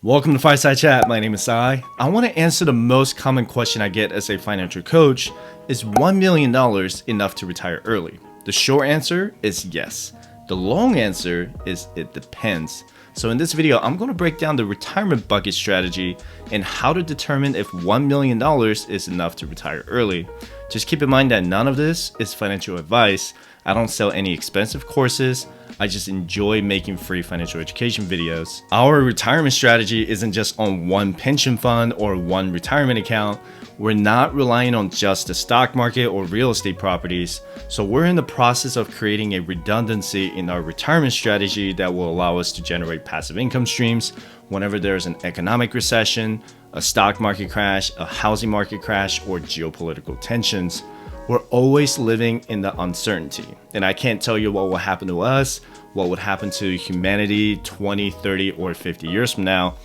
Welcome to Fireside Chat. My name is Sai. I want to answer the most common question I get as a financial coach. Is $1 million enough to retire early? The short answer is yes. The long answer is it depends. So in this video, I'm going to break down the retirement bucket strategy and how to determine if $1 million is enough to retire early. Just keep in mind that none of this is financial advice. I don't sell any expensive courses. I just enjoy making free financial education videos. Our retirement strategy isn't just on one pension fund or one retirement account. We're not relying on just the stock market or real estate properties. So we're in the process of creating a redundancy in our retirement strategy that will allow us to generate passive income streams whenever there's an economic recession, a stock market crash, a housing market crash, or geopolitical tensions. We're always living in the uncertainty, and I can't tell you what will happen to us, what would happen to humanity 20, 30, or 50 years from now.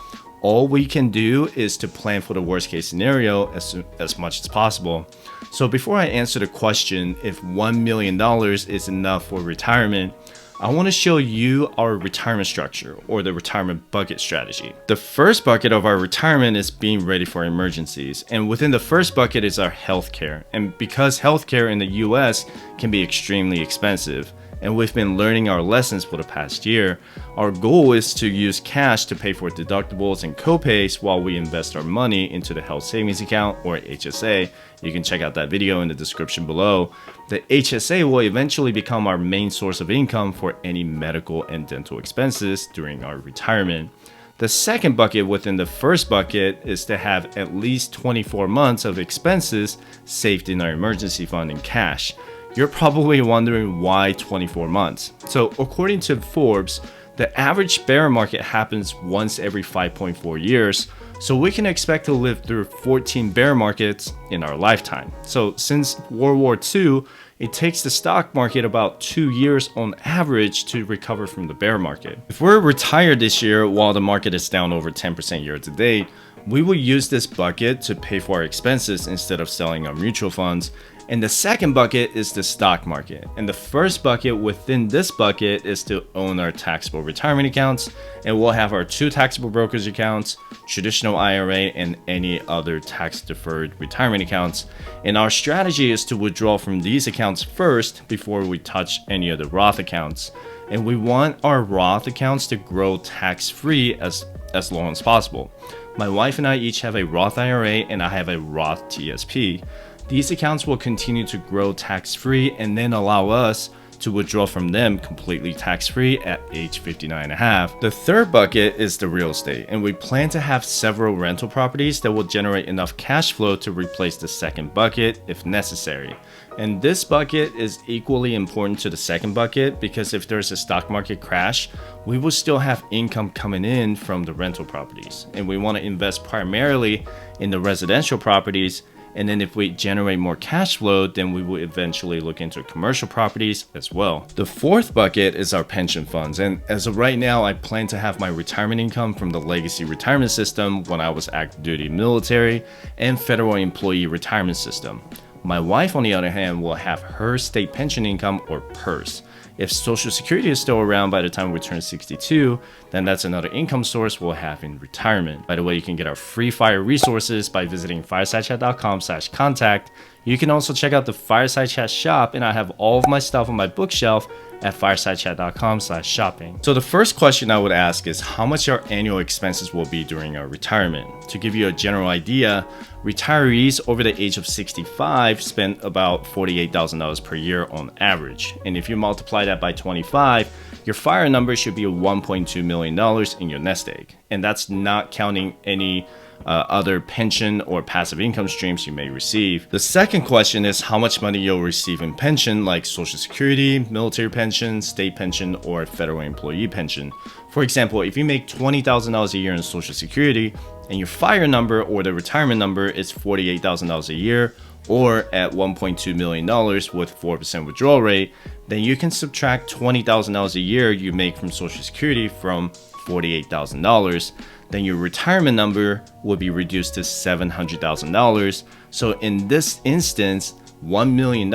All we can do is to plan for the worst case scenario as much as possible. So before I answer the question if $1 million is enough for retirement, I want to show you our retirement structure or the retirement bucket strategy. The first bucket of our retirement is being ready for emergencies. And within the first bucket is our healthcare. And because healthcare in the US can be extremely expensive, and we've been learning our lessons for the past year, our goal is to use cash to pay for deductibles and copays while we invest our money into the health savings account or HSA. You can check out that video in the description below. The HSA will eventually become our main source of income for any medical and dental expenses during our retirement. The second bucket within the first bucket is to have at least 24 months of expenses saved in our emergency fund in cash. You're probably wondering why 24 months. So according to Forbes, the average bear market happens once every 5.4 years. So we can expect to live through 14 bear markets in our lifetime. So since World War II, it takes the stock market about 2 years on average to recover from the bear market. If we're retired this year while the market is down over 10% year to date, we will use this bucket to pay for our expenses instead of selling our mutual funds. And the second bucket is the stock market. And the first bucket within this bucket is to own our taxable retirement accounts. And we'll have our 2 taxable brokerage accounts, traditional IRA, and any other tax deferred retirement accounts. And our strategy is to withdraw from these accounts first before we touch any of the Roth accounts. And we want our Roth accounts to grow tax-free as long as possible. My wife and I each have a Roth IRA and I have a Roth TSP. These accounts will continue to grow tax-free and then allow us to withdraw from them completely tax-free at age 59.5. The third bucket is the real estate, and we plan to have several rental properties that will generate enough cash flow to replace the second bucket if necessary. And this bucket is equally important to the second bucket because if there's a stock market crash, we will still have income coming in from the rental properties. And we want to invest primarily in the residential properties. And then if we generate more cash flow, then we will eventually look into commercial properties as well. The fourth bucket is our pension funds. And as of right now, I plan to have my retirement income from the legacy retirement system when I was active duty military and federal employee retirement system. My wife, on the other hand, will have her state pension income or PERS. If Social Security is still around by the time we turn 62, then that's another income source we'll have in retirement. By the way, you can get our free fire resources by visiting firesidechat.com/contact. You can also check out the Fireside Chat shop, and I have all of my stuff on my bookshelf at firesidechat.com/shopping. So the first question I would ask is how much our annual expenses will be during our retirement. To give you a general idea, retirees over the age of 65 spend about $48,000 per year on average. And if you multiply that by 25, your FIRE number should be $1.2 million in your nest egg. And that's not counting any other pension or passive income streams you may receive. The second question is how much money you'll receive in pension, like Social Security, military pension, state pension, or federal employee pension. For example, if you make $20,000 a year in Social Security and your FIRE number or the retirement number is $48,000 a year, or at $1.2 million with 4% withdrawal rate, then you can subtract $20,000 a year you make from Social Security from $48,000. Then your retirement number will be reduced to $700,000. So in this instance, $1 million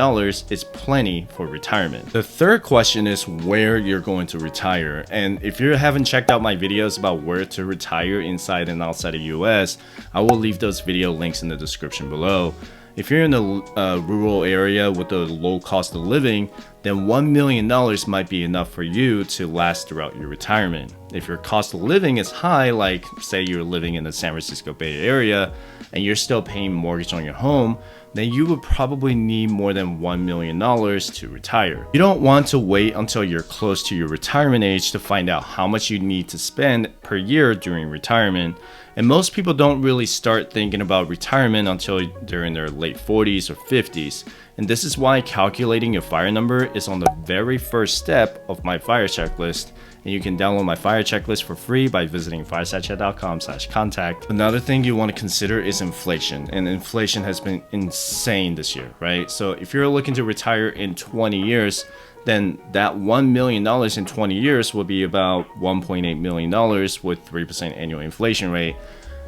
is plenty for retirement. The third question is where you're going to retire. And if you haven't checked out my videos about where to retire inside and outside the US, I will leave those video links in the description below. If you're in a rural area with a low cost of living, then $1 million might be enough for you to last throughout your retirement. If your cost of living is high, like say you're living in the San Francisco Bay Area and you're still paying mortgage on your home, then you would probably need more than $1 million to retire. You don't want to wait until you're close to your retirement age to find out how much you need to spend per year during retirement. And most people don't really start thinking about retirement until they're in their late 40s or 50s. And this is why calculating your FIRE number is on the very first step of my FIRE checklist. And you can download my FIRE checklist for free by visiting firestatchat.com/contact. Another thing you want to consider is inflation. And inflation has been insane this year, right? So if you're looking to retire in 20 years, then that $1 million in 20 years will be about $1.8 million with 3% annual inflation rate.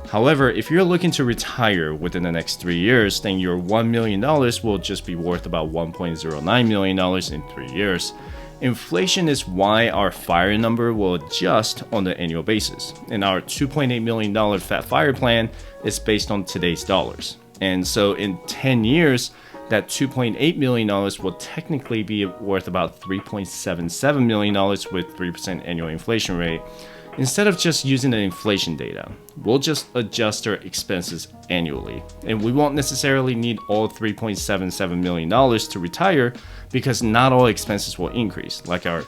However, if you're looking to retire within the next 3 years, then your $1 million will just be worth about $1.09 million in 3 years. Inflation is why our FIRE number will adjust on the annual basis. And our $2.8 million Fat FIRE plan is based on today's dollars. And so in 10 years, that $2.8 million will technically be worth about $3.77 million with 3% annual inflation rate. Instead of just using the inflation data, we'll just adjust our expenses annually. And we won't necessarily need all $3.77 million to retire because not all expenses will increase, like our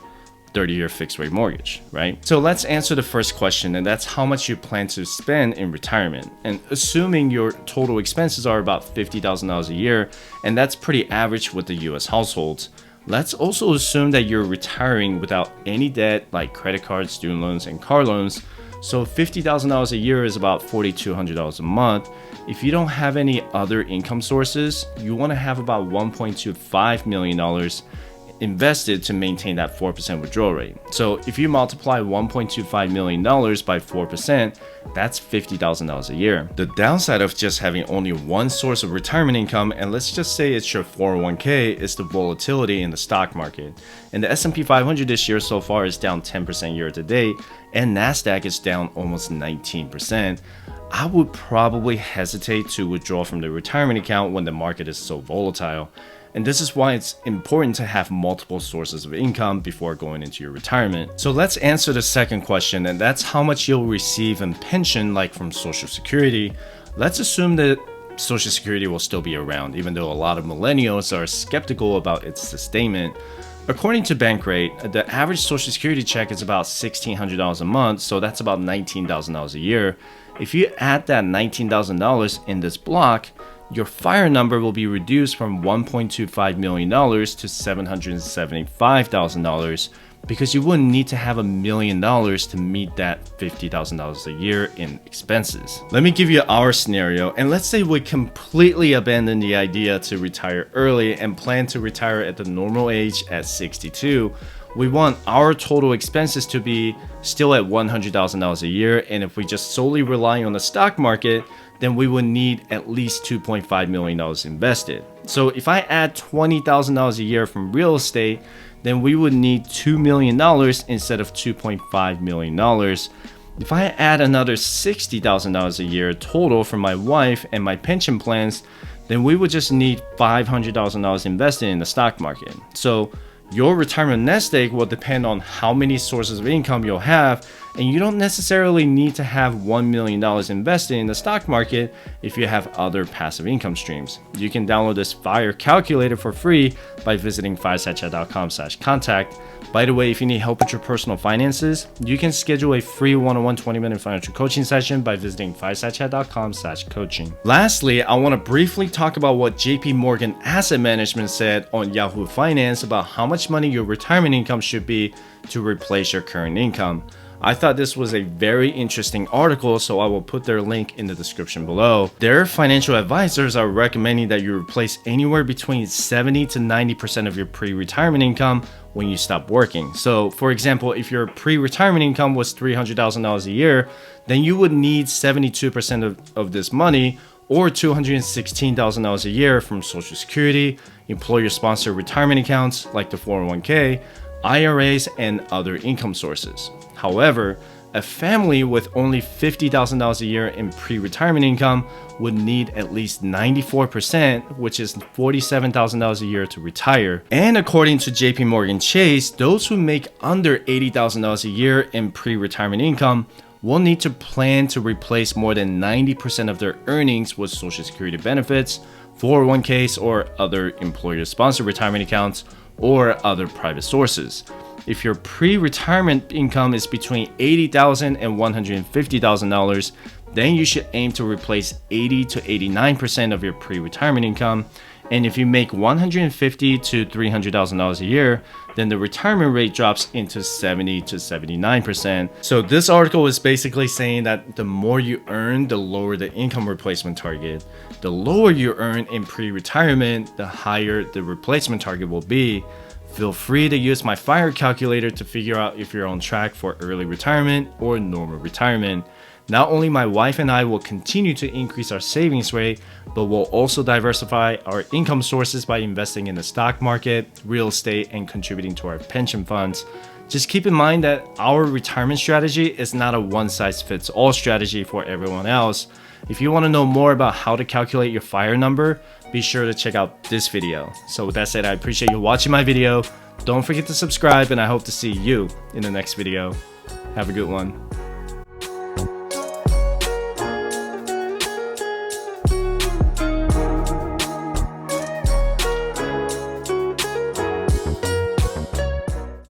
30-year fixed rate mortgage, right? So let's answer the first question, and that's how much you plan to spend in retirement. And assuming your total expenses are about $50,000 a year, and that's pretty average with the US households, let's also assume that you're retiring without any debt like credit cards, student loans, and car loans. So $50,000 a year is about $4,200 a month. If you don't have any other income sources, you want to have about $1.25 million invested to maintain that 4% withdrawal rate. So if you multiply $1.25 million by 4%, that's $50,000 a year. The downside of just having only one source of retirement income, and let's just say it's your 401k, is the volatility in the stock market. And the S&P 500 this year so far is down 10% year to date, and NASDAQ is down almost 19%. I would probably hesitate to withdraw from the retirement account when the market is so volatile. And this is why it's important to have multiple sources of income before going into your retirement. So let's answer the second question, and that's how much you'll receive in pension, like from Social Security. Let's assume that Social Security will still be around, even though a lot of millennials are skeptical about its sustainment. According to Bankrate, the average Social Security check is about $1,600 a month, so that's about $19,000 a year. If you add that $19,000 in this block, your FIRE number will be reduced from $1.25 million to $775,000 because you wouldn't need to have $1 million to meet that $50,000 a year in expenses. Let me give you our scenario, and let's say we completely abandon the idea to retire early and plan to retire at the normal age at 62. We want our total expenses to be still at $100,000 a year, and if we just solely rely on the stock market, then we would need at least $2.5 million invested. So if I add $20,000 a year from real estate, then we would need $2 million instead of $2.5 million. If I add another $60,000 a year total from my wife and my pension plans, then we would just need $500,000 invested in the stock market. So your retirement nest egg will depend on how many sources of income you'll have, and you don't necessarily need to have $1 million invested in the stock market if you have other passive income streams. You can download this FIRE calculator for free by visiting firestatchat.com/contact. By the way, if you need help with your personal finances, you can schedule a free one-on-one 20-minute financial coaching session by visiting firestatchat.com/coaching. Lastly, I want to briefly talk about what JP Morgan Asset Management said on Yahoo Finance about how much money your retirement income should be to replace your current income. I thought this was a very interesting article, so I will put their link in the description below. Their financial advisors are recommending that you replace anywhere between 70 to 90% of your pre-retirement income when you stop working. So for example, if your pre-retirement income was $300,000 a year, then you would need 72% of this money, or $216,000 a year from Social Security, employer-sponsored retirement accounts like the 401k, IRAs, and other income sources. However, a family with only $50,000 a year in pre-retirement income would need at least 94%, which is $47,000 a year to retire. And according to JP Morgan Chase, those who make under $80,000 a year in pre-retirement income will need to plan to replace more than 90% of their earnings with Social Security benefits, 401ks, or other employer-sponsored retirement accounts, or other private sources. If your pre-retirement income is between $80,000 and $150,000, then you should aim to replace 80 to 89% of your pre-retirement income. And if you make $150,000 to $300,000 a year, then the retirement rate drops into 70 to 79%. So this article is basically saying that the more you earn, the lower the income replacement target. The lower you earn in pre-retirement, the higher the replacement target will be. Feel free to use my FIRE calculator to figure out if you're on track for early retirement or normal retirement. Not only my wife and I will continue to increase our savings rate, but we'll also diversify our income sources by investing in the stock market, real estate, and contributing to our pension funds. Just keep in mind that our retirement strategy is not a one-size-fits-all strategy for everyone else. If you want to know more about how to calculate your FIRE number, be sure to check out this video. So with that said, I appreciate you watching my video. Don't forget to subscribe, and I hope to see you in the next video. Have a good one.